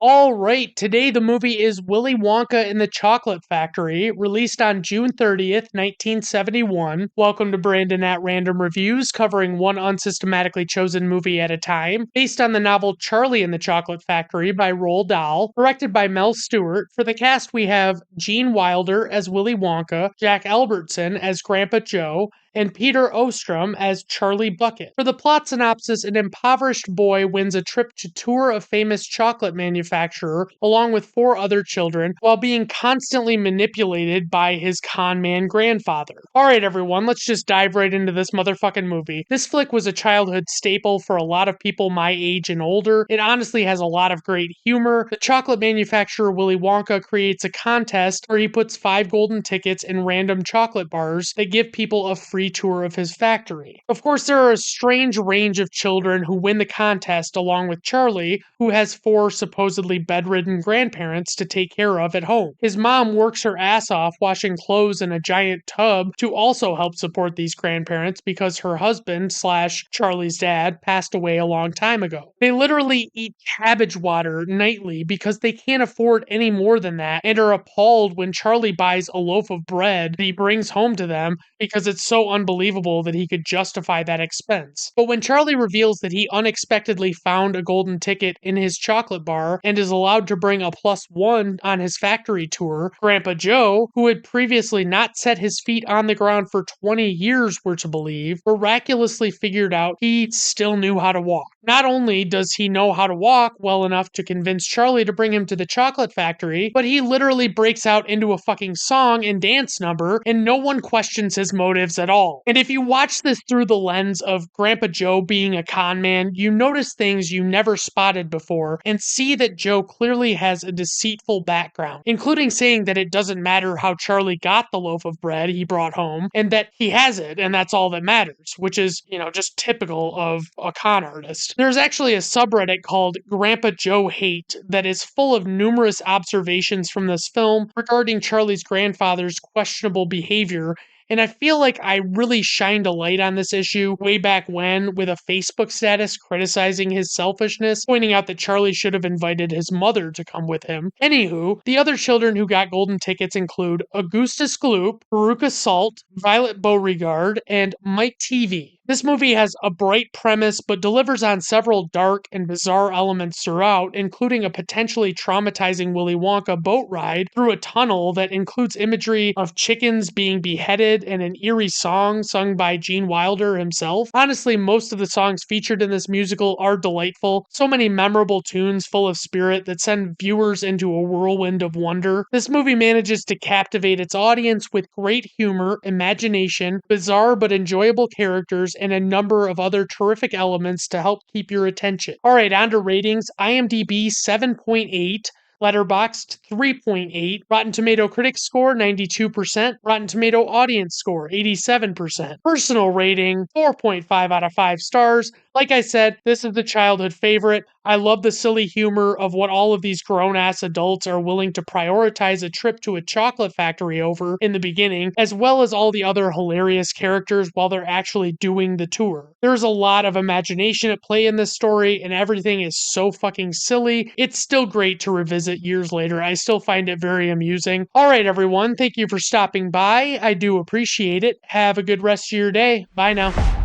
All right, today the movie is Willy Wonka and the Chocolate Factory, released on June 30th, 1971. Welcome to Brandon at Random Reviews, covering one unsystematically chosen movie at a time, based on the novel Charlie and the Chocolate Factory by Roald Dahl, directed by Mel Stewart. For the cast, we have Gene Wilder as Willy Wonka, Jack Albertson as Grandpa Joe, and Peter Ostrom as Charlie Bucket. For the plot synopsis, an impoverished boy wins a trip to tour a famous chocolate manufacturer along with four other children while being constantly manipulated by his con man grandfather. Alright everyone, let's just dive right into this motherfucking movie. This flick was a childhood staple for a lot of people my age and older. It honestly has a lot of great humor. The chocolate manufacturer Willy Wonka creates a contest where he puts 5 golden tickets in random chocolate bars that give people a free tour of his factory. Of course, there are a strange range of children who win the contest along with Charlie, who has 4 supposedly bedridden grandparents to take care of at home. His mom works her ass off washing clothes in a giant tub to also help support these grandparents because her husband slash Charlie's dad passed away a long time ago. They literally eat cabbage water nightly because they can't afford any more than that and are appalled when Charlie buys a loaf of bread that he brings home to them because it's so unbelievable that he could justify that expense. But when Charlie reveals that he unexpectedly found a golden ticket in his chocolate bar and is allowed to bring a +1 on his factory tour, Grandpa Joe, who had previously not set his feet on the ground for 20 years, we're to believe, miraculously figured out he still knew how to walk. Not only does he know how to walk well enough to convince Charlie to bring him to the chocolate factory, but he literally breaks out into a fucking song and dance number, and no one questions his motives at all. And if you watch this through the lens of Grandpa Joe being a con man, you notice things you never spotted before and see that Joe clearly has a deceitful background, including saying that it doesn't matter how Charlie got the loaf of bread he brought home and that he has it and that's all that matters, which is, just typical of a con artist. There's actually a subreddit called Grandpa Joe Hate that is full of numerous observations from this film regarding Charlie's grandfather's questionable behavior. And I feel like I really shined a light on this issue way back when with a Facebook status criticizing his selfishness, pointing out that Charlie should have invited his mother to come with him. Anywho, the other children who got golden tickets include Augustus Gloop, Veruca Salt, Violet Beauregard, and Mike TV. This movie has a bright premise but delivers on several dark and bizarre elements throughout, including a potentially traumatizing Willy Wonka boat ride through a tunnel that includes imagery of chickens being beheaded and an eerie song sung by Gene Wilder himself. Honestly, most of the songs featured in this musical are delightful. So many memorable tunes full of spirit that send viewers into a whirlwind of wonder. This movie manages to captivate its audience with great humor, imagination, bizarre but enjoyable characters, and a number of other terrific elements to help keep your attention. Alright, on to ratings. IMDb 7.8. Letterboxd 3.8, Rotten Tomato Critics score 92%, Rotten Tomato Audience score 87%. Personal rating 4.5 out of 5 stars. Like I said, this is the childhood favorite. I love the silly humor of what all of these grown-ass adults are willing to prioritize a trip to a chocolate factory over in the beginning, as well as all the other hilarious characters while they're actually doing the tour. There's a lot of imagination at play in this story, and everything is so fucking silly. It's still great to revisit years later. I still find it very amusing. Alright everyone, thank you for stopping by. I do appreciate it. Have a good rest of your day. Bye now.